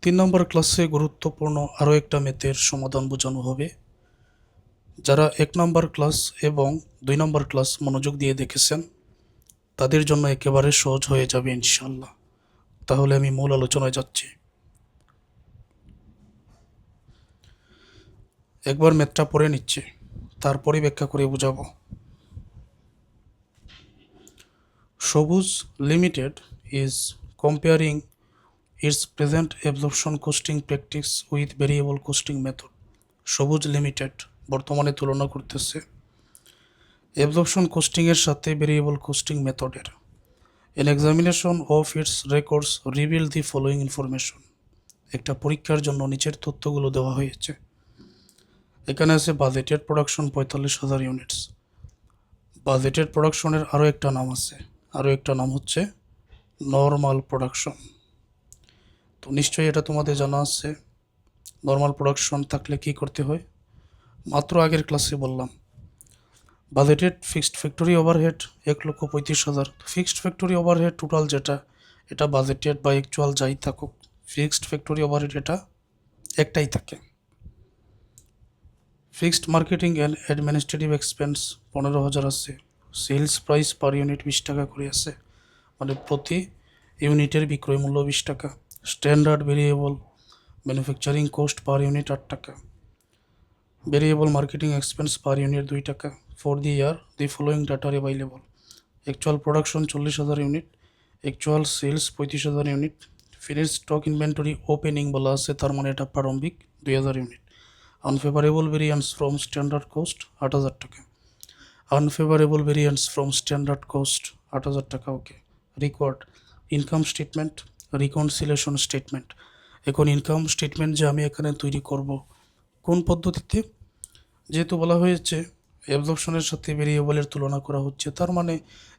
তিন নম্বর ক্লাসে গুরুত্বপূর্ণ আরও একটা ম্যাথের সমাধান বোঝানো হবে। যারা 1 নম্বর ক্লাস এবং 2 নম্বর ক্লাস মনোযোগ দিয়ে দেখেছেন তাদের জন্য একেবারে সহজ হয়ে যাবে ইনশাআল্লাহ। তাহলে আমি মূল আলোচনায় যাচ্ছি। একবার ম্যাথটা পড়ে নিচ্ছি, তারপরে ব্যাখ্যা করে বোঝাবো। সবুজ limited is comparing its present absorption costing practice with variable costing method। সবুজ লিমিটেড বর্তমানে তুলনা করতেছে অ্যাবজর্পশন কোস্টিং এর সাথে ভেরিয়েবল কোস্টিং মেথডের। An examination of its records revealed the following information। একটা পরীক্ষার জন্য নিচের তথ্যগুলো দেওয়া হয়েছে। এখানে আছে বাজেটেড প্রোডাকশন 45,000 ইউনিটস। বাজেটেড প্রোডাকশনের আরও একটা নাম আছে, আরও একটা নাম হচ্ছে নর্মাল প্রোডাকশন। তো নিশ্চয়ই এটা তোমাদের জানা আছে। নর্মাল প্রোডাকশন থাকলে কি করতে হয়? মাত্র আগের ক্লাসে বললাম budgeted fixed factory overhead 1,35,000। Fixed factory overhead total যেটা, এটা বাজেটেড বা অ্যাকচুয়াল যাই থাকুক, ফিক্সড ফ্যাক্টরি ওভারহেড এটা একটাই থাকে। Fixed marketing and administrative expense 15,000 আছে। সেলস প্রাইস পার ইউনিট 20 টাকা করে আছে, মানে প্রতি ইউনিটের বিক্রয় মূল্য 20 টাকা। Standard variable manufacturing cost per unit 8 টাকা। Variable marketing expense per unit 2 টাকা। For the year the following data are available. Actual production 40,000 unit, actual sales 35,000 unit. Finish stock inventory opening বলা আছে, তার মানে এটা প্রারম্ভিক 2,000 unit. Unfavourable variance from standard cost 8,000 টাকা। Unfavourable variance from standard cost 8,000 টাকা। Okay. Required income statement, reconciliation statement. এখন income statement যে আমি এখানে তৈরি করব কোন পদ্ধতিতে? যেহেতু বলা হয়েছে অ্যাবজর্পশনের সাথে ভেরিয়েবলের তুলনা করা হচ্ছে, তার মানে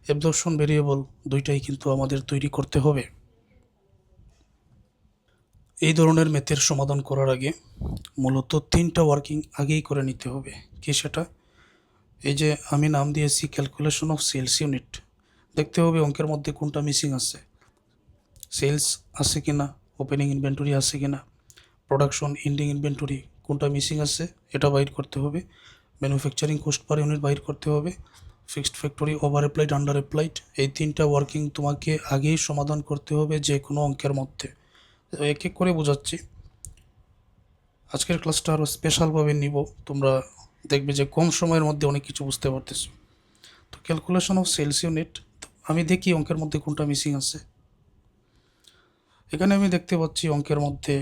অ্যাবজর্পশন ভেরিয়েবল দুইটাই কিন্তু আমাদের তৈরি করতে হবে। এই ধরনের ম্যাথের সমাধান করার আগে মূলত 3টা ওয়ার্কিং আগেই করে নিতে হবে। কি সেটা? এই যে আমি নাম দিয়েছি ক্যালকুলেশন অফ সেলস ইউনিট, দেখতে হবে অঙ্কের মধ্যে কোনটা মিসিং আছে। সেলস আছে কিনা, ওপেনিং ইনভেন্টরি আছে কিনা, প্রোডাকশন এন্ডিং ইনভেন্টরি কোনটা মিসিং আছে এটা বাইর করতে হবে। ম্যানুফ্যাকচারিং কোস্ট পার ইউনিট বাইর করতে হবে। Fixed factory over applied under applied, এই 3টা ওয়ার্কিং তোমাকে আগেই সমাধান করতে হবে যে কোনো অঙ্কের মধ্যে। এক এক করে বোঝাচ্ছি। আজকের ক্লাসটা আরও স্পেশালভাবে নিব, তোমরা দেখবে যে কম সময়ের মধ্যে অনেক কিছু বুঝতে পারতেছো। তো ক্যালকুলেশন অফ সেলস ইউনিট, আমি দেখি অঙ্কের মধ্যে কোনটা মিসিং আছে। এখানে আমি দেখতে পাচ্ছি অঙ্কের মধ্যে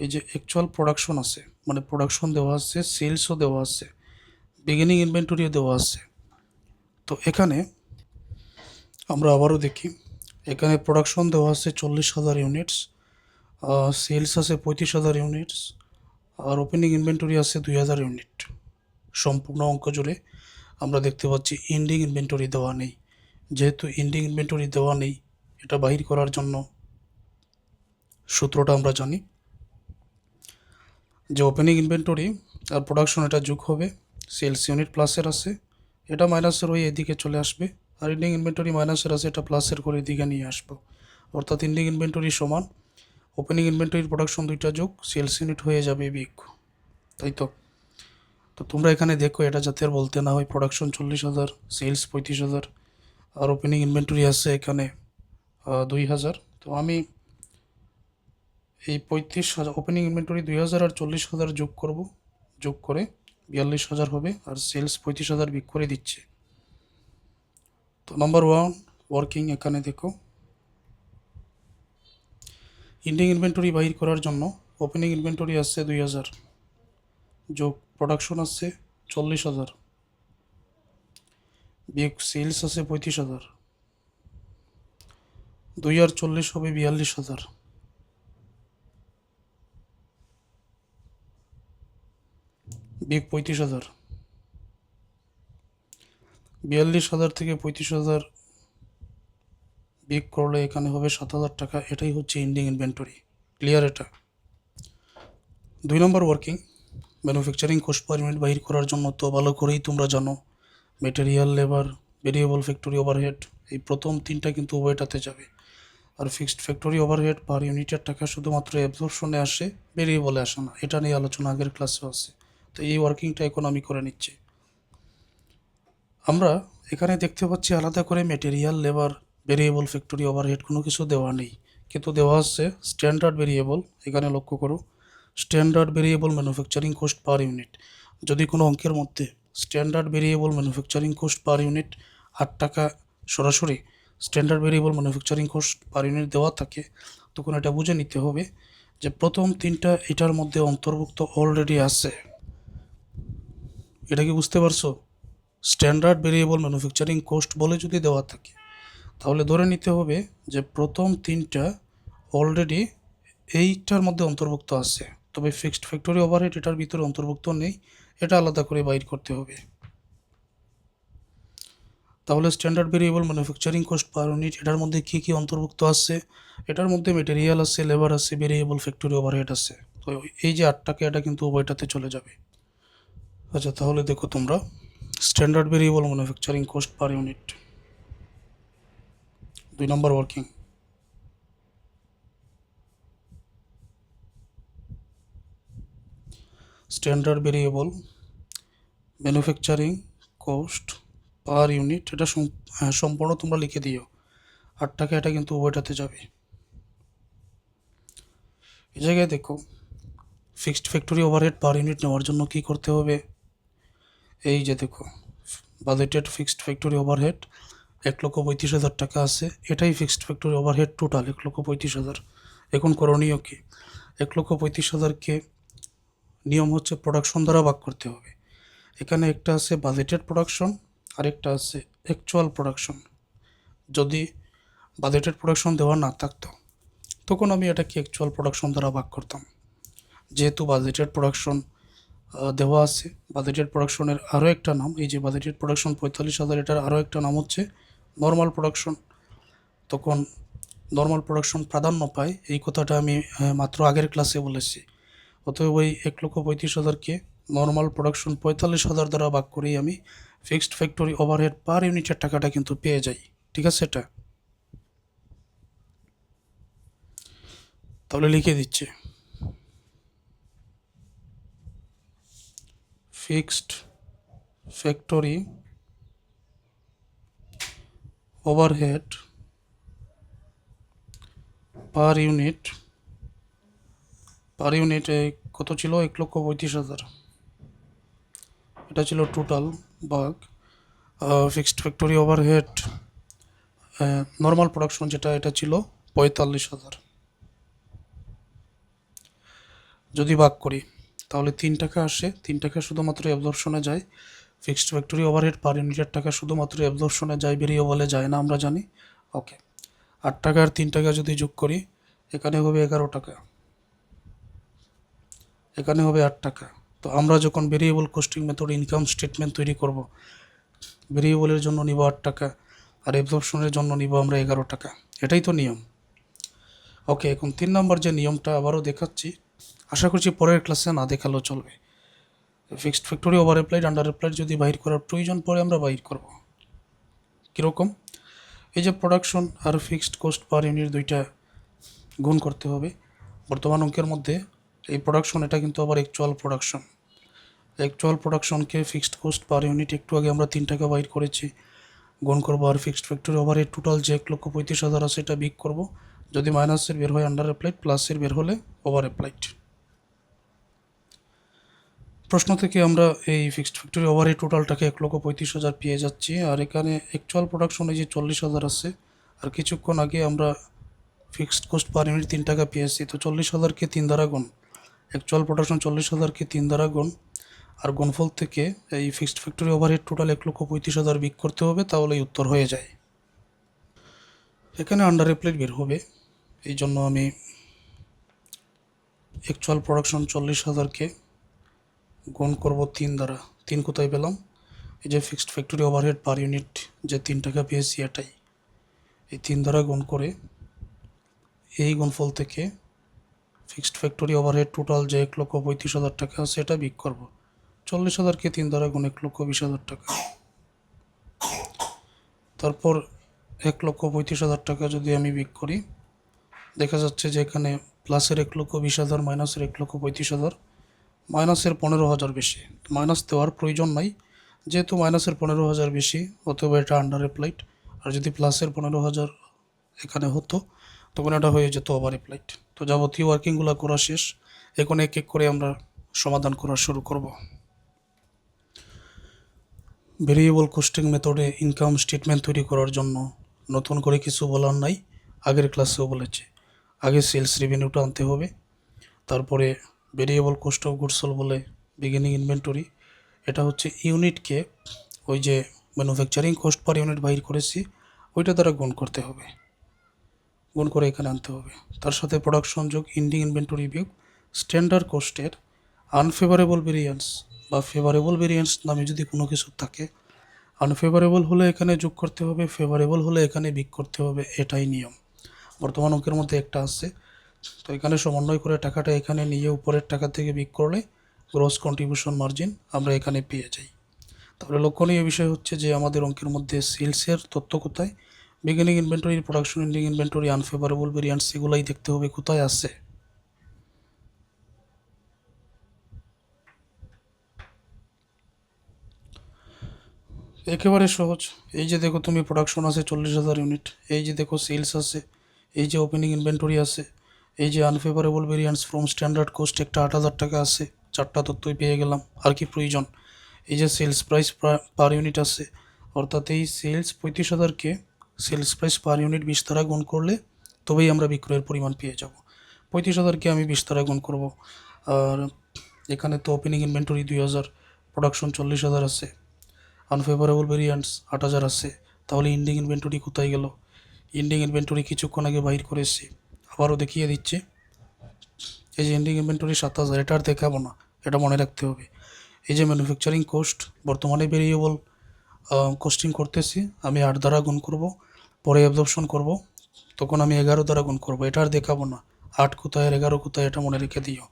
এই যে অ্যাকচুয়াল প্রোডাকশন আছে, মানে প্রোডাকশন দেওয়া আছে, সেলসও দেওয়া আছে, বিগিনিং ইনভেন্টরিও দেওয়া আছে। তো এখানে আমরা আবারও দেখি, এখানে প্রোডাকশন দেওয়া আছে 40,000 ইউনিটস, সেলস আছে 35,000 ইউনিটস, আর ওপেনিং ইনভেন্টরি আছে 2,000 ইউনিট। সম্পূর্ণ অঙ্ক জুড়ে আমরা দেখতে পাচ্ছি এন্ডিং ইনভেন্টরি দেওয়া নেই। যেহেতু এন্ডিং ইনভেন্টরি দেওয়া নেই, এটা বাহির করার জন্য সূত্রটা আমরা জানি যে ওপেনিং ইনভেন্টরি আর প্রোডাকশন এটা যোগ হবে, সেলস ইউনিট প্লাসের আছে, এটা মাইনাসের হয়ে এদিকে চলে আসবে, আর এন্ডিং ইনভেন্টরি মাইনাসের আছে, এটা প্লাসের করে এদিকে নিয়ে আসবো। অর্থাৎ এন্ডিং ইনভেন্টরি সমান ওপেনিং ইনভেন্টরির প্রোডাকশন দুইটা যোগ সেলস ইউনিট হয়ে যাবে বিয়োগ, তাই তো? তো তোমরা এখানে দেখো এটা যাতে আর বলতে না হয় প্রোডাকশন 40,000, সেলস 35,000, আর ওপেনিং ইনভেন্টরি আছে এখানে 2,000। তো আমি এই 35,000 ওপেনিং ইনভেন্টরি 2,000 আর 40,000 যোগ করব, যোগ করে 42,000 হবে, আর সেলস 35,000 বিয়োগ করে দিচ্ছে। তো নাম্বার 1 ওয়ার্কিং এখানে দেখো, এন্ডিং ইনভেন্টরি বাহির করার জন্য ওপেনিং ইনভেন্টরি আছে 2,000 যোগ প্রোডাকশন আছে 40,000 বিয়োগ সেলস আছে 35,000, 2 আর 40 হবে 42,000, বিয়োগ 35,000। 42,000 থেকে 35,000 বিয়োগ করলে এখানে হবে 7,000 টাকা। এটাই হচ্ছে এন্ডিং ইনভেন্টরি। ক্লিয়ার? এটা 2 number working, manufacturing cost per unit বাহির করার জন্য তো ভালো করেই তোমরা জানো material, labour, variable factory overhead, এই প্রথম 3টা কিন্তু উভয়টাতে যাবে। আর ফিক্সড ফ্যাক্টরি ওভারহেড পার ইউনিটের টাকা শুধুমাত্র অ্যাবজর্পশনে আসে, ভেরিয়েবলে আসে না। এটা নিয়ে আলোচনা আগের ক্লাসেও আছে। তো এই ওয়ার্কিংটা এখন আমি করে নিচ্ছি। আমরা এখানে দেখতে পাচ্ছি আলাদা করে material, labour, variable factory overhead কোনো কিছু দেওয়া নেই, কিন্তু দেওয়া আছে স্ট্যান্ডার্ড ভেরিয়েবল। এখানে লক্ষ্য করো, standard variable manufacturing cost per unit. যদি কোনো অঙ্কের মধ্যে standard variable manufacturing cost per unit 8 টাকা সরাসরি standard variable manufacturing cost per unit দেওয়া থাকে, তখন এটা বুঝে নিতে হবে যে প্রথম তিনটা এটার মধ্যে অন্তর্ভুক্ত অলরেডি আছে। এটা কি বুঝতে পারছো? স্ট্যান্ডার্ড ভেরিয়েবল ম্যানুফ্যাকচারিং কোস্ট বলে যদি দেওয়া থাকে, তাহলে ধরে নিতে হবে যে প্রথম তিনটা অলরেডি এইটার মধ্যে অন্তর্ভুক্ত আছে, তবে ফিক্সড ফ্যাক্টরি ওভারহেড এটার ভিতরে অন্তর্ভুক্ত নেই। এটা আলাদা করে বাইর করতে হবে। তাহলে standard variable manufacturing cost per unit এটার মধ্যে কী কী অন্তর্ভুক্ত আছে? এটার মধ্যে মেটেরিয়াল আছে, লেবার আছে, ভেরিয়েবল ফ্যাক্টরি ওভারহেড আছে। তো এই যে 8 টাকা, এটা কিন্তু উভয়টাতে চলে যাবে। আচ্ছা, তাহলে দেখো তোমরা, standard variable manufacturing cost per unit 2 number working. Standard variable manufacturing cost per unit, এটা সম্পূর্ণ তোমরা লিখে দিও। 8 টাকা এটা কিন্তু উভয়টাতে যাবে। এই জায়গায় দেখো, fixed factory overhead per unit নেওয়ার জন্য কি করতে হবে? এই যে দেখো, বাজেটেড ফিক্সড ফ্যাক্টরি ওভারহেড 1,35,000 টাকা আছে। এটাই ফিক্সড ফ্যাক্টরি ওভারহেড টোটাল 1,35,000। এখন করণীয় কি? 1,35,000কে নিয়ম হচ্ছে প্রোডাকশন দ্বারা ভাগ করতে হবে। এখানে একটা আছে বাজেটেড প্রোডাকশন আর একটা আছে অ্যাকচুয়াল প্রোডাকশন। যদি বাজেটেড প্রোডাকশন দেওয়া না থাকতো, তখন আমি এটাকে অ্যাকচুয়াল প্রোডাকশন দ্বারা ভাগ করতাম। যেহেতু বাজেটেড প্রোডাকশন দেওয়া আছে, বাজেটেড প্রোডাকশনের আরও একটা নাম, এই যে বাজেটেড প্রোডাকশন 45,000, এটার আরও একটা নাম হচ্ছে নর্মাল প্রোডাকশন। তখন নর্মাল প্রোডাকশন প্রাধান্য পায়, এই কথাটা আমি মাত্র আগের ক্লাসে বলেছি। অতএব ওই 1,35,000কে নর্মাল প্রোডাকশন 45,000 দ্বারা ভাগ করেই আমি ফিক্সড ফ্যাক্টরি ওভারহেড পার ইউনিটের টাকাটা কিন্তু পেয়ে যাই। ঠিক আছে? এটা তাহলে লিখে দিচ্ছি, fixed factory overhead per unit কত ছিল? 1,35,000। এটা ছিল টোটাল ভাগ fixed factory overhead normal production যেটা, এটা ছিল 45,000। যদি ভাগ করি তাহলে 3 টাকা আসে। 3 টাকা শুধুমাত্র অ্যাবজর্পশনে যায়। ফিক্সড ফ্যাক্টরি ওভারহেড পার ইউনিটের টাকা শুধুমাত্র অ্যাবজর্পশনে যায়, ভেরিয়েবলে যায় না, আমরা জানি। ওকে, 8 টাকা আর 3 টাকা যদি যোগ করি, এখানে হবে 11 টাকা, এখানে হবে 8 টাকা। তো আমরা যখন variable costing method income statement তৈরি করব, ভেরিয়েবলের জন্য নিব 8 টাকা আর অ্যাবজর্পশনের জন্য নিব আমরা 11 টাকা। এটাই তো নিয়ম। ওকে, এখন 3 নম্বর যে নিয়মটা আবারও দেখাচ্ছি, আশা করছি পরের ক্লাসে না দেখালেও চলবে। Fixed factory over applied, under applied যদি বাইর করার প্রয়োজন পড়ে, আমরা বাইর করব। কীরকম? এই যে প্রোডাকশন আর ফিক্সড কোস্ট পার ইউনিট দুইটা গুণ করতে হবে। বর্তমান অঙ্কের মধ্যে এই প্রোডাকশন, এটা কিন্তু আবার অ্যাকচুয়াল প্রোডাকশন। অ্যাকচুয়াল প্রোডাকশনকে ফিক্সড কোস্ট পার ইউনিট একটু আগে আমরা 3 টাকা বাইর করেছি, গুণ করবো। আর ফিক্সড ফ্যাক্টরি ওভারহেড টোটাল যে 1,35,000 আছে, এটা বিগ করব। যদি মাইনাসের বের হয় আন্ডার অ্যাপ্লাইড, প্লাসের বের হলে ওভার অ্যাপ্লাইড। প্রশ্ন থেকে আমরা এই ফিক্সড ফ্যাক্টরি ওভারহেড টোটালটাকে 1,35,000 পেয়ে যাচ্ছি। আর এখানে অ্যাকচুয়াল প্রোডাকশনে যে 40,000 আছে, আর কিছুক্ষণ আগে আমরা ফিক্সড কোস্ট পার ইউনিট 3 টাকা পেয়েছি। তো 40,000কে 3 দ্বারা গুণ, অ্যাকচুয়াল প্রোডাকশন 40,000কে 3 দ্বারা গুণ, আর গুণফল থেকে এই ফিক্সড ফ্যাক্টরি ওভারহেড টোটাল 1,35,000 বিক করতে হবে, তাহলেই উত্তর হয়ে যায়। এখানে আন্ডার অ্যাপ্লাইড বের হবে, এই জন্য আমি অ্যাকচুয়াল প্রোডাকশন 40,000কে গুণ করব 3 দ্বারা। 3 কোথায় পেলাম? এই যে fixed factory overhead per unit যে 3 টাকা পেয়েছি, এটাই। এই 3 দ্বারা গুণ করে এই গুণফল থেকে ফিক্সড ফ্যাক্টরি ওভারহেড টোটাল যে 1,35,000 টাকা আছে, এটা বিক করব। 40,000কে 3 দ্বারা গুণ 1,20,000 টাকা। তারপর 1,35,000 টাকা যদি আমি বিক করি, দেখা যাচ্ছে যে এখানে প্লাসের 1,20,000, মাইনাসের 1,35,000, মাইনাসের 15,000 বেশি। মাইনাস দেওয়ার প্রয়োজন নাই, যেহেতু মাইনাসের 15,000 বেশি, অথবা এটা আন্ডার অ্যাপ্লাইড। আর যদি প্লাসের 15,000 এখানে হতো, তখন এটা হয়ে যেত ওভার অ্যাপ্লাইড। তো যাবতীয় ওয়ার্কিংগুলো করা শেষ, এখন এক এক করে আমরা সমাধান করা শুরু করব। ভেরিয়েবল কস্টিং মেথডে ইনকাম স্টেটমেন্ট তৈরি করার জন্য নতুন করে কিছু বলার নাই, আগের ক্লাসেও বলেছি। আগে সেলস রেভিনিউটা আনতে হবে, তারপরে variable cost of goods sold বলে বিগিনিং ইনভেন্টরি, এটা হচ্ছে ইউনিটকে ওই যে ম্যানুফ্যাকচারিং কস্ট পার ইউনিট বাইর করেছি ওইটা দ্বারা গুণ করতে হবে, গুণ করে এখানে আনতে হবে। তার সাথে প্রোডাকশন যোগ ইন্ডিং ইনভেন্টরি বিয়োগ স্ট্যান্ডার্ড কস্টের আনফেভারেবল ভেরিয়েন্স বা ফেভারেবল ভেরিয়েন্স নামে যদি কোনো কিছু থাকে, আনফেভারেবল হলে এখানে যোগ করতে হবে, ফেভারেবল হলে এখানে বিয়োগ করতে হবে, এটাই নিয়ম। বর্তমান অঙ্কের মধ্যে একটা আছে, তো এখানে সমন্বয় করে টাকাটা এখানে নিয়ে উপরের টাকা থেকে বিয়োগ করলে গ্রস কন্ট্রিবিউশন মার্জিন আমরা এখানে পেয়ে যাই। তাহলে লক্ষণীয় বিষয় হচ্ছে যে আমাদের অঙ্কের মধ্যে সেলসের তথ্য কোথায়, beginning inventory, production ending inventory, unfavourable variance, এগুলাই দেখতে হবে কোথায় আছে। একেবারে সহজ। এই যে দেখো তুমি প্রোডাকশন আছে 40,000 ইউনিট, এই যে দেখো সেলস আছে, এই যে ওপেনিং ইনভেন্টরি আছে, এই যে unfavourable variance from standard cost একটা 8,000 টাকা আছে, চারটা তথ্যই পেয়ে গেলাম, আর কি প্রয়োজন। এই যে সেলস প্রাইস পার ইউনিট আছে, অর্থাৎ এই সেলস 35,000কে সেলস প্রাইস পার ইউনিট 20 দ্বারা গুণ করলে তবেই আমরা বিক্রয়ের পরিমাণ পেয়ে যাব। 35,000কে আমি 20 দ্বারা গুণ করব। আর এখানে তো ওপেনিং ইনভেন্টরি 2,000, প্রোডাকশন 40,000 আছে, আনফেভারেবল ভেরিয়েন্স 8,000 আছে, তাহলে ইন্ডিং ইনভেন্টরি কোথায় গেল। ইন্ডিং ইনভেন্টরি কিছুক্ষণ আগে বাইর করেছি, আবারও দেখিয়ে দিচ্ছে। এই যে ইন্ডিং ইনভেন্টরি 7,000, এটা আর দেখাবো না, এটা মনে রাখতে হবে। এই যে ম্যানুফ্যাকচারিং কোস্ট বর্তমানে ভেরিয়েবল কস্টিং করতেছি, আমি 8 দ্বারা গুণ করব, পরে অ্যাবজর্পশন করব, তখন আমি 11 দ্বারা গুণ করব, এটা আর দেখাবো না। 8 কোথায় আর 11 কোথায় এটা মনে রেখে দিও।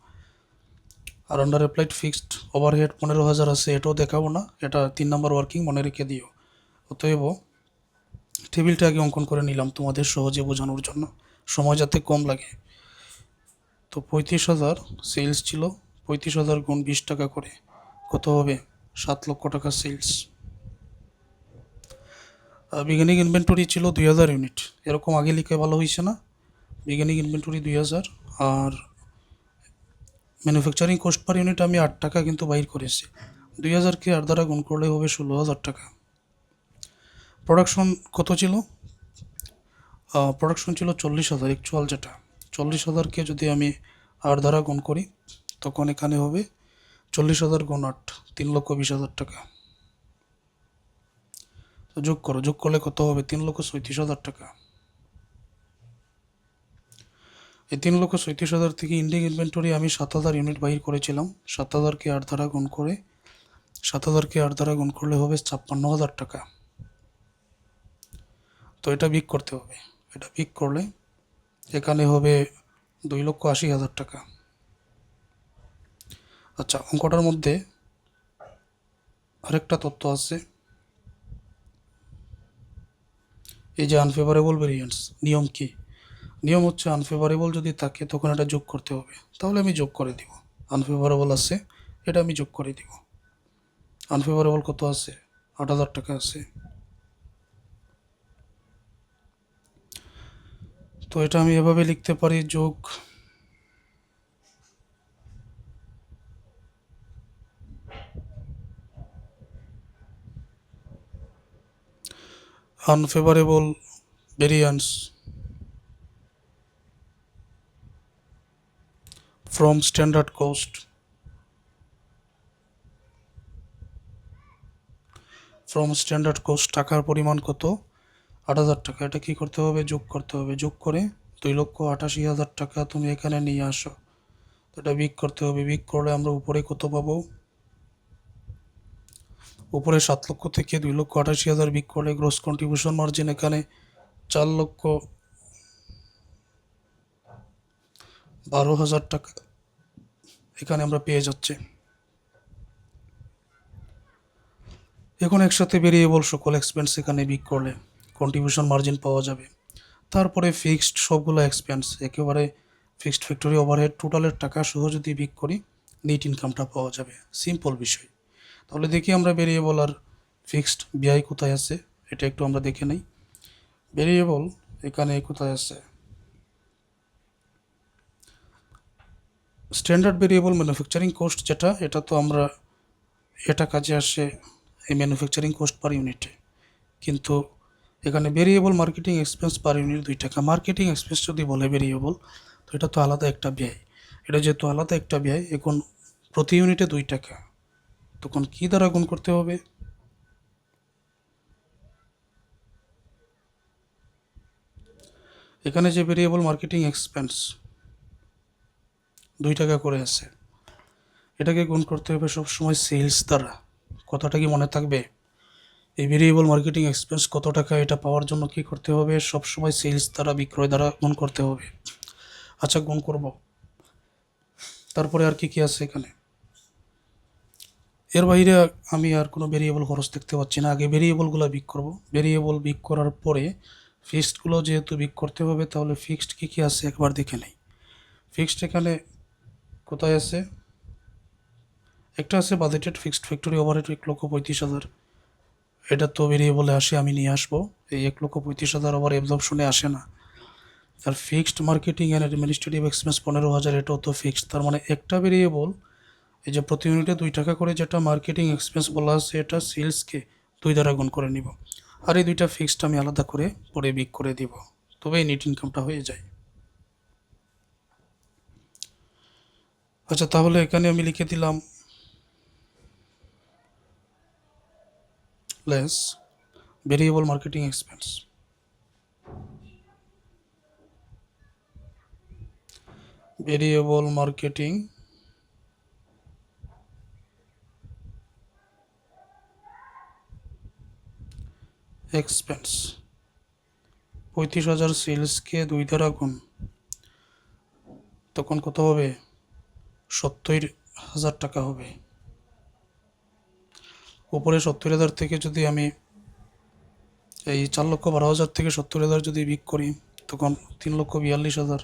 আর আন্ডার অ্যাপ্লাইড ফিক্সড ওভারহেড 15,000 আছে, এটাও দেখাবো না, এটা 3 নম্বর ওয়ার্কিং, মনে রেখে দিও। অতএব টেবিলটা আগে অঙ্কন করে নিলাম তোমাদের সহজে বোঝানোর জন্য, সময় যাতে কম লাগে। তো 35,000 সেলস ছিল, 35,000 গুণ 20 টাকা করে কত হবে, 7 লক্ষ টাকা সেলস। বিগিনিং ইনভেন্টরি ছিল 2,000 ইউনিট, এরকম আগে লিখে ভালো হয়েছে না। বিগিনিং ইনভেন্টরি 2,000, আর ম্যানুফ্যাকচারিং কস্ট পার ইউনিট আমি 8 টাকা কিন্তু বাইর করেছি, 2,000কে 8 দ্বারা গুণ করলে হবে 16,000 টাকা। প্রোডাকশন কত ছিল, প্রোডাকশন ছিল 40,000 অ্যাকচুয়াল, যেটা 40,000কে যদি আমি 8 দ্বারা গুণ করি তখন এখানে হবে 40,000 গুণ 8, 3,20,000 টাকা। তো যোগ করো, যোগ করলে কত হবে, 3,37,000 টাকা। এই 3,37,000 থেকে ইন্ডিং ইনভেন্টরি আমি 7,000 ইউনিট বাইর করেছিলাম, 7,000কে 8 দ্বারা গুণ করে, 7,000কে 8 দ্বারা গুণ করলে হবে 56,000 টাকা। তো এটা বিক করতে হবে, এটা বিক করলে এখানে হবে 2,80,000 টাকা। আচ্ছা, অঙ্কটার মধ্যে আরেকটা তথ্য আছে, এই যে আনফেভারেবল ভেরিয়েন্স, নিয়ম কি, নিয়ম হচ্ছে আনফেভারেবল যদি থাকে তখন এটা যোগ করতে হবে, তাহলে আমি যোগ করে দিব। আনফেভারেবল আছে, এটা আমি যোগ করে দিব। আনফেভারেবল কত আছে, 8,000 টাকা আছে। তো এটা আমি এভাবে লিখতে পারি, যোগ unfavourable variance from standard cost, from standard cost টাকার পরিমাণ কত, 8,000 টাকা। এটা কী করতে হবে, যোগ করতে হবে, যোগ করে 2,88,000 টাকা তুমি এখানে নিয়ে আসো। তো এটা বিক করতে হবে, বিক করলে আমরা উপরে কত পাবো, উপরে 7 লক্ষ থেকে 2,88,000 বিক করলে গ্রস কন্ট্রিবিউশন মার্জিন এখানে 4,12,000 টাকা এখানে আমরা পেয়ে যাচ্ছি। এখন একসাথে ভেরিয়েবল সকল এক্সপেন্স এখানে বিক করলে কন্ট্রিবিউশন মার্জিন পাওয়া যাবে। তারপরে ফিক্সড সবগুলো এক্সপেন্স একেবারে ফিক্সড ফ্যাক্টরি ওভারহেড টোটালের টাকা সহ যদি বিক করি নেট ইনকামটা পাওয়া যাবে। সিম্পল বিষয়। তাহলে দেখি আমরা ভেরিয়েবল আর ফিক্সড ব্যয় কোথায় আছে, এটা একটু আমরা দেখে নেই। ভেরিয়েবল এখানে কোথায় আছে, স্ট্যান্ডার্ড ভেরিয়েবল ম্যানুফ্যাকচারিং কোস্ট যেটা, এটা তো আমরা এটা কাজে আসে এই ম্যানুফ্যাকচারিং কোস্ট পার ইউনিটে, কিন্তু এখানে variable marketing expense per unit 2 টাকা। মার্কেটিং এক্সপেন্স যদি বলে ভেরিয়েবল, তো এটা তো আলাদা একটা ব্যয়। এটা যেহেতু আলাদা একটা ব্যয়, এখন প্রতি ইউনিটে 2 টাকা, তখন কী দ্বারা গুণ করতে হবে? এখানে যে ভেরিয়েবল মার্কেটিং এক্সপেন্স 2 টাকা করে আছে, এটাকে গুণ করতে হবে সবসময় সেলস দ্বারা। কথাটা কি মনে থাকবে? এই ভেরিয়েবল মার্কেটিং এক্সপেন্স কত টাকা, এটা পাওয়ার জন্য কি করতে হবে? সবসময় সেলস দ্বারা, বিক্রয় দ্বারা গুণ করতে হবে। আচ্ছা, গুণ করব। তারপরে আর কি কি আছে এখানে? এর বাইরে আমি আর কোনো ভেরিয়েবল খরচ দেখতে পাচ্ছি না। আগে ভেরিয়েবলগুলো বিক করব। ভেরিয়েবল বিক করার পরে ফিক্সডগুলো যেহেতু বিক করতে হবে, তাহলে ফিক্সড কী কী আছে একবার দেখে নেই। ফিক্সড এখানে কোথায় আছে? একটা আছে বাজেটেড ফিক্সড ফ্যাক্টরি ওভারহেড 1,35,000। এটা তো ভেরিয়েবলে আসে, আমি নিয়ে আসবো। এই 1,35,000 আবার অ্যাবজর্পশনে আসে না। আর fixed marketing and administrative expense 15,000, এটাও তো ফিক্সড। তার মানে একটা ভেরিয়েবল, এই যে প্রতি ইউনিটে 2 টাকা করে যেটা মার্কেটিং এক্সপেন্স বলা আছে, এটা সেলসকে 2 দ্বারা গুণ করে নিব। আর এই দুইটা ফিক্সড আমি আলাদা করে পরে বিক করে দিব, তবেই নেট ইনকামটা হয়ে যায়। আচ্ছা, তাহলে এখানে আমি লিখে দিলাম less variable marketing expense. Variable marketing expense 35,000 সেলসকে 2 দ্বারা গুণ, তখন কত হবে? 70,000 টাকা হবে। উপরে 70,000 থেকে যদি আমি এই 4,12,000 থেকে 70,000 যদি বিক করি, তখন 3,42,000।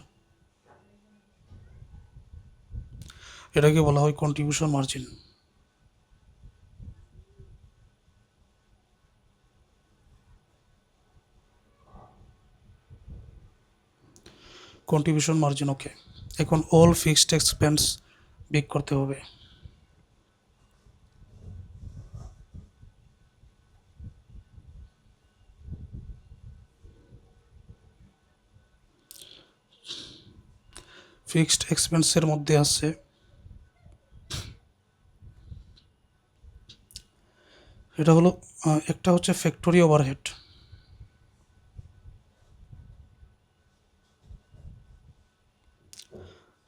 এটাকে বলা হয় কন্ট্রিবিউশন মার্জিন। কন্ট্রিবিউশন মার্জিন, ওকে। এখন অল ফিক্সড এক্সপেন্স বিক করতে হবে। ফিক্সড এক্সপেন্সের মধ্যে আছে এটা হলো একটা হচ্ছে factory overhead.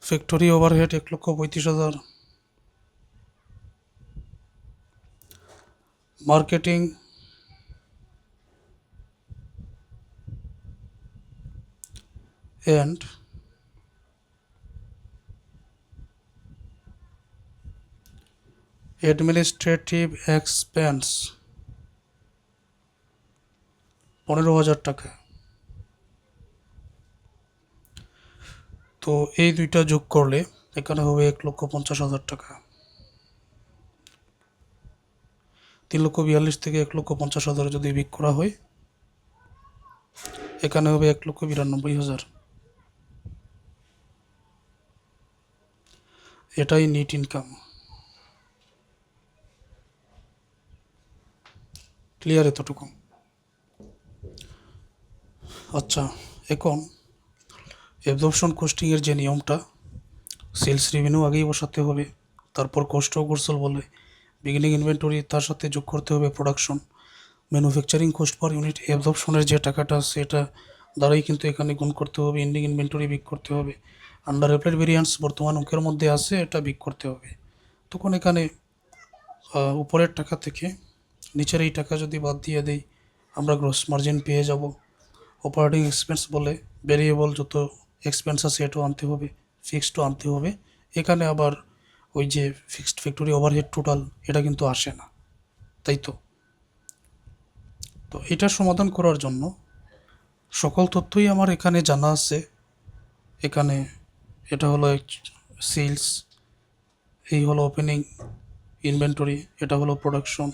Factory overhead 1,35,000। Marketing and administrative expense 15,000 টাকা। তো এই দুইটা যোগ করলে এখানে হবে 1,50,000 টাকা। 3,42,000 থেকে 1,50,000 যদি বিক করা হয়, এখানে হবে 1,92,000। এটাই নেট ইনকাম। ক্লিয়ার এতটুকু? আচ্ছা, এখন অ্যাবজর্পশন কোস্টিংয়ের যে নিয়মটা, সেলস রেভিনিউ আগেই বসাতে হবে, তারপর কস্ট অফ গুডস সোল্ড বলে বিগিনিং ইনভেন্টরি, তার সাথে যোগ করতে হবে production, manufacturing cost per unit, অ্যাবজর্পশনের যে টাকাটা সেটা দ্বারাই কিন্তু এখানে গুণ করতে হবে। এন্ডিং ইনভেন্টরি বিক করতে হবে। আন্ডার অ্যাপ্লাইড ভেরিয়েন্স বর্তমান অঙ্কের মধ্যে আছে, এটা বিক করতে হবে। তখন এখানে উপরের টাকা থেকে নিচের এই টাকা যদি বাদ দিয়ে দেই, আমরা গ্রস মার্জিন পেয়ে যাব। অপারেটিং এক্সপেন্স বলে ভেরিয়েবল যত এক্সপেন্স আছে এটাও আনতে হবে, ফিক্সডও আনতে হবে। এখানে আবার ওই যে ফিক্সড ফ্যাক্টরি ওভারহেড টোটাল, এটা কিন্তু আসে না, তাই তো। তো এটার সমাধান করার জন্য সকল তথ্যই আমার এখানে জানা আছে। এখানে এটা হলো সেলস, এই হলো ওপেনিং ইনভেন্টরি, এটা হলো প্রোডাকশন।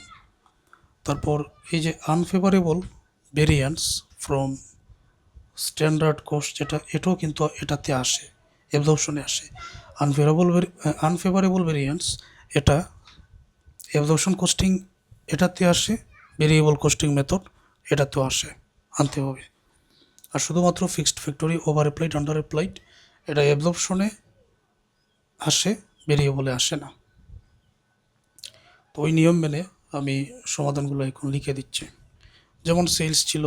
তারপর এই যে unfavourable variance from standard cost, যেটা এটাও কিন্তু এটাতে আসে, অ্যাবজর্পশনে আসে। আনফেভারেবল ভেরিয়েন্স এটা অ্যাবজর্পশন কস্টিং এটাতে আসে, ভেরিয়েবল কস্টিং মেথড এটাতেও আসে, আনতে হবে। আর শুধুমাত্র fixed factory, over applied, under applied, এটা অ্যাবজর্পশনে আসে, ভেরিয়েবলে আসে না। তো ওই নিয়ম মেনে আমি সমাধানগুলো এখন লিখে দিচ্ছি। যেমন সেলস ছিল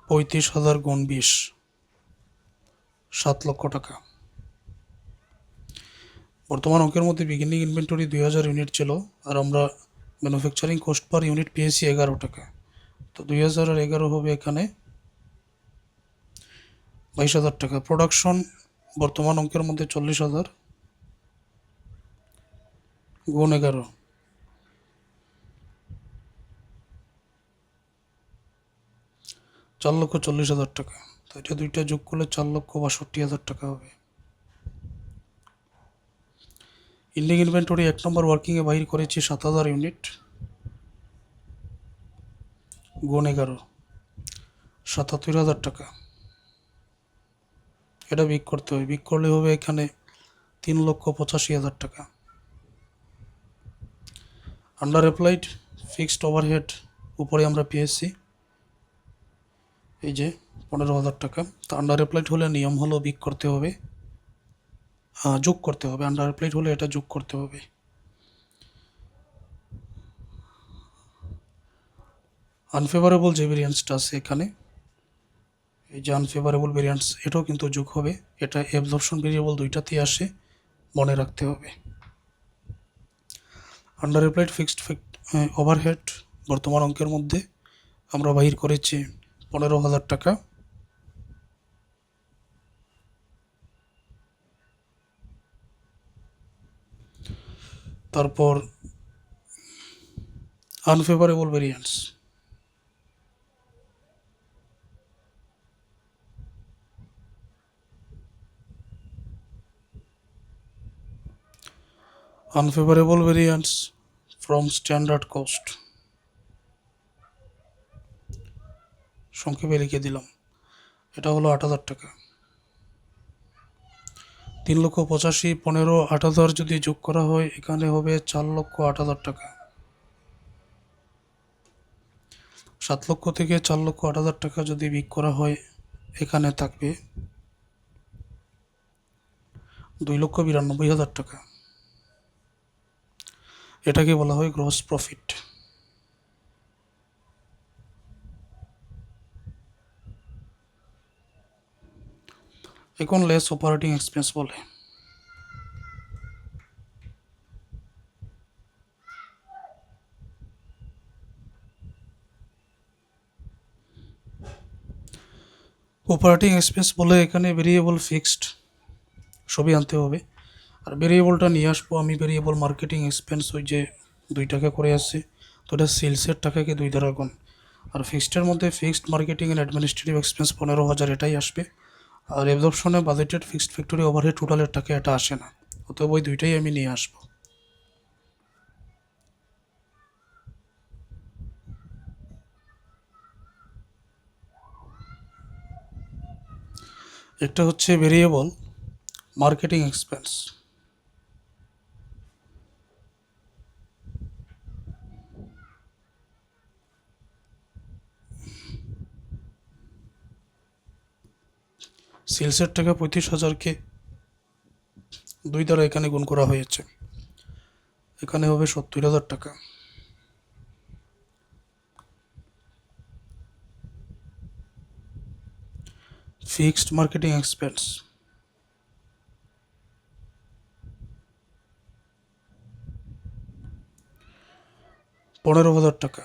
35,000 গুণ 20, 7 লক্ষ টাকা। বর্তমান অঙ্কের মধ্যে বিগিনিং ইনভেন্টরি 2000 ইউনিট ছিল, আর আমরা ম্যানুফ্যাকচারিং কস্ট পার ইউনিট পেয়েছি 11 টাকা। তো 2000 আর 11 হবে এখানে 22,000 টাকা। প্রোডাকশন বর্তমান অঙ্কের মধ্যে 40,000 গুণ 11, 4,40,000 টাকা। তো এটা দুইটা যোগ করলে 4,62,000 টাকা হবে। ইন্ডিং ইনভেন্টরি 1 নম্বর ওয়ার্কিংয়ে বাহির করেছি 7,000 ইউনিট গুণ 11, 77,000 টাকা। এটা বিক করতে হবে, বিক করলে হবে এখানে 3,85,000 টাকা। আন্ডার অ্যাপ্লাইড ফিক্সড ওভারহেড উপরে আমরা পেয়েছি এই যে 15,000 টাকা। তো আন্ডার অ্যাপ্লাইড হলে নিয়ম হলো বিক করতে হবে, যোগ করতে হবে। আন্ডার অ্যাপ্লাইড হলে এটা যোগ করতে হবে। আনফেভারেবল যে ভেরিয়েন্সটা আছে এখানে, এই যে আনফেভারেবল ভেরিয়েন্স, এটাও কিন্তু যোগ হবে। এটা অ্যাবজর্পশন ভেরিয়েবল দুইটাতেই আসে, মনে রাখতে হবে। আন্ডার অ্যাপ্লাইড ফিক্সড ওভারহেড বর্তমান অঙ্কের মধ্যে আমরা বাহির করেছি 15,000 টাকা। তারপর unfavourable variance, unfavourable variance from standard cost, সংক্ষেপে লিখে দিলাম, এটা হলো 8,000 টাকা। 3,85,000, 15, 8,000 যদি যোগ করা হয় এখানে হবে 4,08,000 টাকা। 7 লক্ষ থেকে 4,08,000 টাকা যদি বিক করা হয় এখানে থাকবে 2,92,000 টাকা। এটাকে বলা হয় গ্রস প্রফিট। এখন লেস অপারেটিং এক্সপেন্স বলে। অপারেটিং এক্সপেন্স বলে এখানে ভেরিয়েবল ফিক্সড সবই আনতে হবে। আর ভেরিয়েবলটা নিয়ে আসবো আমি, ভেরিয়েবল মার্কেটিং এক্সপেন্স ওই যে 2 টাকা করে আসছে, তো এটা সেলসের টাকাকে 2 দ্বারা গুণ। আর ফিক্সডের মধ্যে fixed marketing and administrative expense 15,000, এটাই আসবে। আর অ্যাবজর্পশনে বাজেটেড ফিক্সড ফ্যাক্টরি ওভারহেড টোটালের টাকা এটা আসে না, অতএব ওই দুইটাই আমি নিয়ে আসবো। একটা হচ্ছে ভেরিয়েবল মার্কেটিং এক্সপেন্স, সেলসের টাকা 35,000কে 2 দ্বারা এখানে গুণ করা হয়েছে, এখানে হবে 70,000 টাকা। ফিক্সড মার্কেটিং এক্সপেন্স 15,000 টাকা,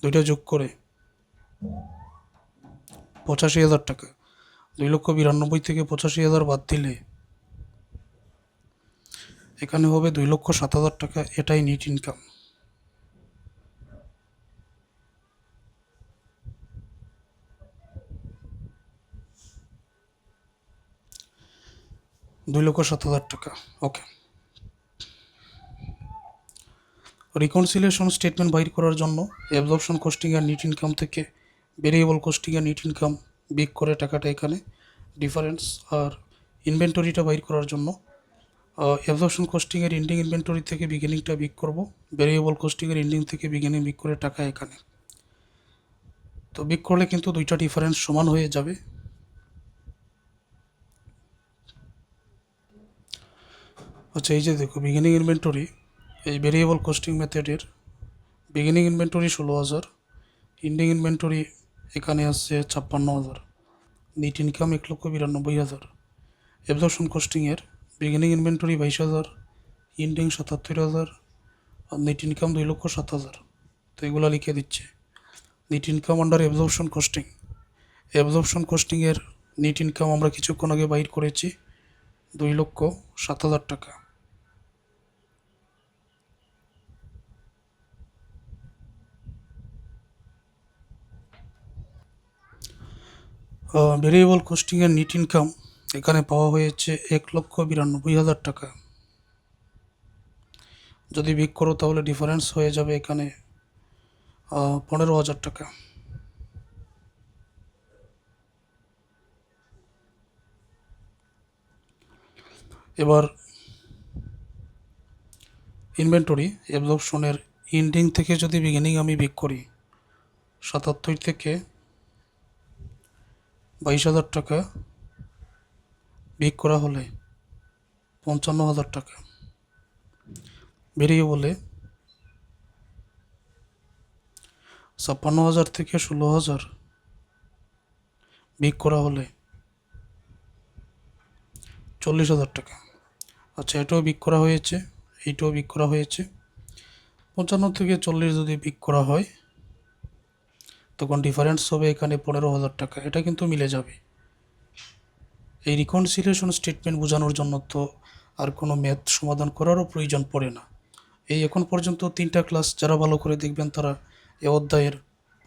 দুইটা যোগ করে 85,000 টাকা। 2,92,000 থেকে 85,000 বাদ দিলে এখানে হবে 2,07,000 টাকা, এটাই নেট ইনকাম। $2,07,000, ওকে। রিকনসিলিয়েশন স্টেটমেন্ট বাইর করার জন্য অ্যাবজর্পশন কস্টিং আর নেট ইনকাম থেকে ভেরিয়েবল কস্টিং আর নেট ইনকাম বিগ করে টাকাটা এখানে ডিফারেন্স। আর ইনভেন্টরিটা বাইর করার জন্য অ্যাবজর্পশন কস্টিং এর এন্ডিং ইনভেন্টরি থেকে বিগিনিংটা বিগ করব, ভেরিয়েবল কস্টিং এর এন্ডিং থেকে বিগিনিং বিগ করে টাকা এখানে। তো বিগ করলে কিন্তু দুইটা ডিফারেন্স সমান হয়ে যাবে। আচ্ছা, এই যে দেখো বিগিনিং ইনভেন্টরি, এই ভেরিয়েবল কস্টিং মেথডের বিগিনিং ইনভেন্টরি 16,000, এন্ডিং ইনভেন্টরি এখানে আসছে 56,000, নেট ইনকাম 1,92,000। অ্যাবজর্পশন কস্টিংয়ের বিগিনিং ইনভেন্টরি 22,000, এন্ডিং 77,000, আর নেট ইনকাম 2,07,000। তো এগুলো লিখে দিচ্ছে। Net income under absorption costing, absorption কস্টিংয়ের নেট ইনকাম আমরা কিছুক্ষণ আগে বাইর করেছি 2,07,000 টাকা। ভেরিয়েবল কস্টিংয়ের নেট ইনকাম এখানে পাওয়া হয়েছে 1,92,000 টাকা। যদি বিগ করো তাহলে ডিফারেন্স হয়ে যাবে এখানে 15,000 টাকা। এবার ইনভেন্টরি অ্যাবজর্পশনের এন্ডিং থেকে যদি বিগিনিং আমি বিগ করি, 77 থেকে 22,000 টাকা বিগ করা হলে 55,000 টাকা। ভেরিয়েবলে 56,000 থেকে 16,000 বিগ করা হলে 40,000 টাকা। আচ্ছা, এটাও বিগ করা হয়েছে, এইটাও বিগ করা হয়েছে। 55 থেকে 40 যদি বিগ করা হয় তখন ডিফারেন্স হবে এখানে 15,000 টাকা। এটা কিন্তু মিলে যাবে। এই রিকনসিলিয়েশন স্টেটমেন্ট বোঝানোর জন্য তো আর কোনো ম্যাথ সমাধান করারও প্রয়োজন পড়ে না। এই এখন পর্যন্ত 3টা ক্লাস যারা ভালো করে দেখবেন তারা এ অধ্যায়ের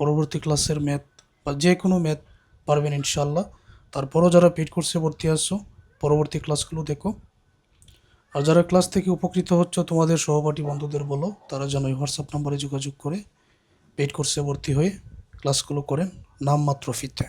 পরবর্তী ক্লাসের ম্যাথ বা যে কোনো ম্যাথ পারবেন ইনশাল্লাহ। তারপরও যারা পেইড কোর্সে ভর্তি আসছো পরবর্তী ক্লাসগুলো দেখো। আর যারা ক্লাস থেকে উপকৃত হচ্ছ তোমাদের সহপাঠী বন্ধুদের বলো তারা যেন এই হোয়াটসঅ্যাপ নাম্বারে যোগাযোগ করে পেইড কোর্সে ভর্তি হয়ে ক্লাসগুলো করেন নামমাত্র ফিতে।